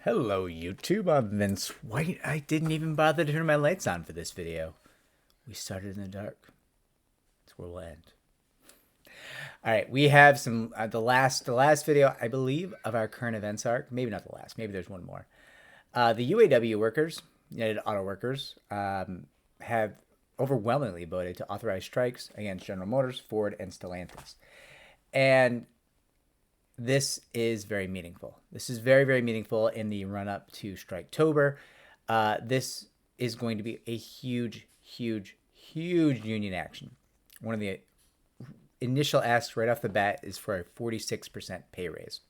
Hello YouTube, I'm Vince White. I didn't even bother to turn my lights on for this video. We started in the dark. That's where we'll end. Alright, we have some, the last video, I believe, of our current events arc. Maybe not the last, maybe there's one more. The UAW workers, United Auto Workers, have overwhelmingly voted to authorize strikes against General Motors, Ford, and Stellantis. And this is very meaningful. This is very, very meaningful in the run-up to Striketober. This is going to be a huge, huge, huge union action. One of the initial asks right off the bat is for a 46% pay raise.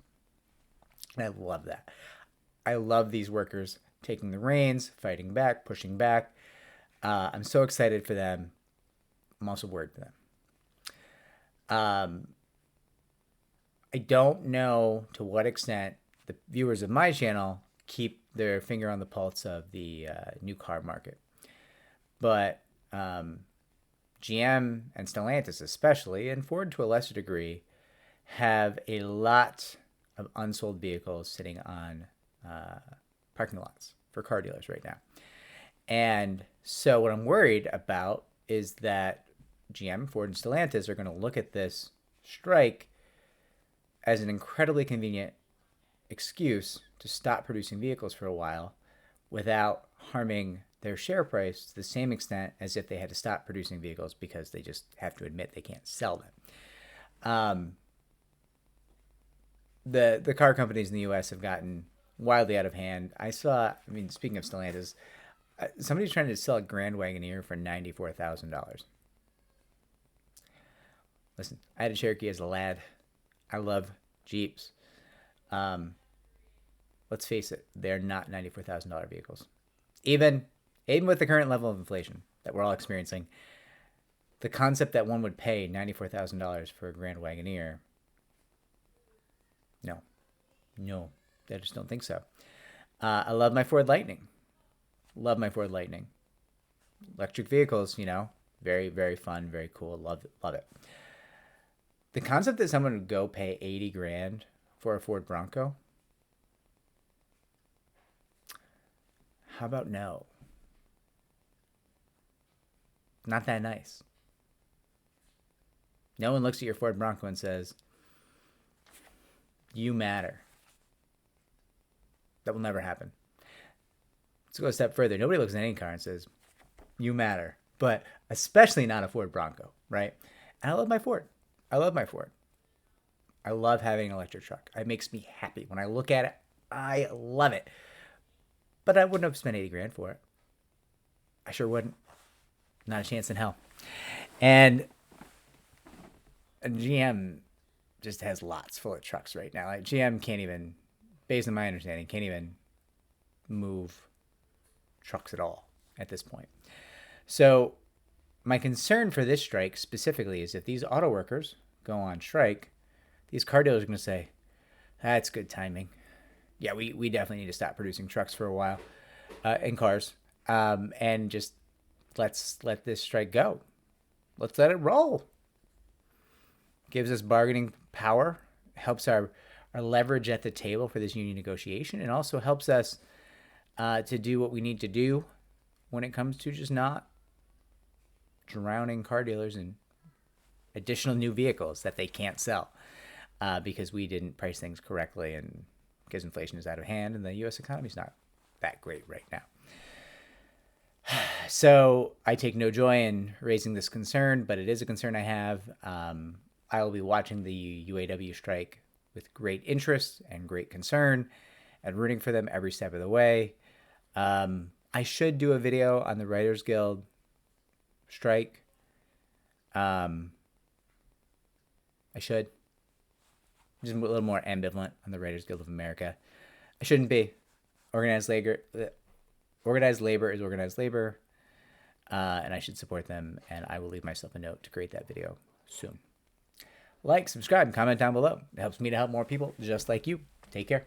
And I love that. I love these workers taking the reins, fighting back, pushing back. I'm so excited for them. I'm also worried for them. I don't know to what extent the viewers of my channel keep their finger on the pulse of the new car market. But GM and Stellantis especially, and Ford to a lesser degree, have a lot of unsold vehicles sitting on parking lots for car dealers right now. And so what I'm worried about is that GM, Ford, and Stellantis are going to look at this strike as an incredibly convenient excuse to stop producing vehicles for a while without harming their share price to the same extent as if they had to stop producing vehicles because they just have to admit they can't sell them. The car companies in the U.S. have gotten wildly out of hand. Speaking of Stellantis, somebody's trying to sell a Grand Wagoneer for $94,000. Listen, I had a Cherokee as a lad. I love Jeeps. Let's face it, they're not $94,000 vehicles. Even with the current level of inflation that we're all experiencing, the concept that one would pay $94,000 for a Grand Wagoneer, no, I just don't think so. I love my Ford Lightning. Electric vehicles, very, very fun, very cool. Love it. The concept that someone would go pay $80,000 for a Ford Bronco, how about no? Not that nice. No one looks at your Ford Bronco and says, you matter. That will never happen. Let's go a step further. Nobody looks at any car and says, you matter. But especially not a Ford Bronco, right? And I love my Ford. I love having an electric truck. It makes me happy. When I look at it, I love it. But I wouldn't have spent $80,000 for it. I sure wouldn't. Not a chance in hell. And GM just has lots full of trucks right now. Like GM can't even, based on my understanding, can't even move trucks at all at this point. So my concern for this strike specifically is if these auto workers go on strike, these car dealers are going to say, that's good timing. Yeah, we definitely need to stop producing trucks for a while and cars. And just let's let this strike go. Let's let it roll. Gives us bargaining power, helps our leverage at the table for this union negotiation, and also helps us to do what we need to do when it comes to just not drowning car dealers in additional new vehicles that they can't sell because we didn't price things correctly and because inflation is out of hand and the U.S. economy is not that great right now. So I take no joy in raising this concern, but it is a concern I have. I will be watching the UAW strike with great interest and great concern and rooting for them every step of the way. I should do a video on the Writers Guild strike. I should. Just a little more ambivalent on the Writers Guild of America. I shouldn't be. Organized labor is organized labor, and I should support them, and I will leave myself a note to create that video soon. Like, subscribe, and comment down below. It helps me to help more people just like you. Take care.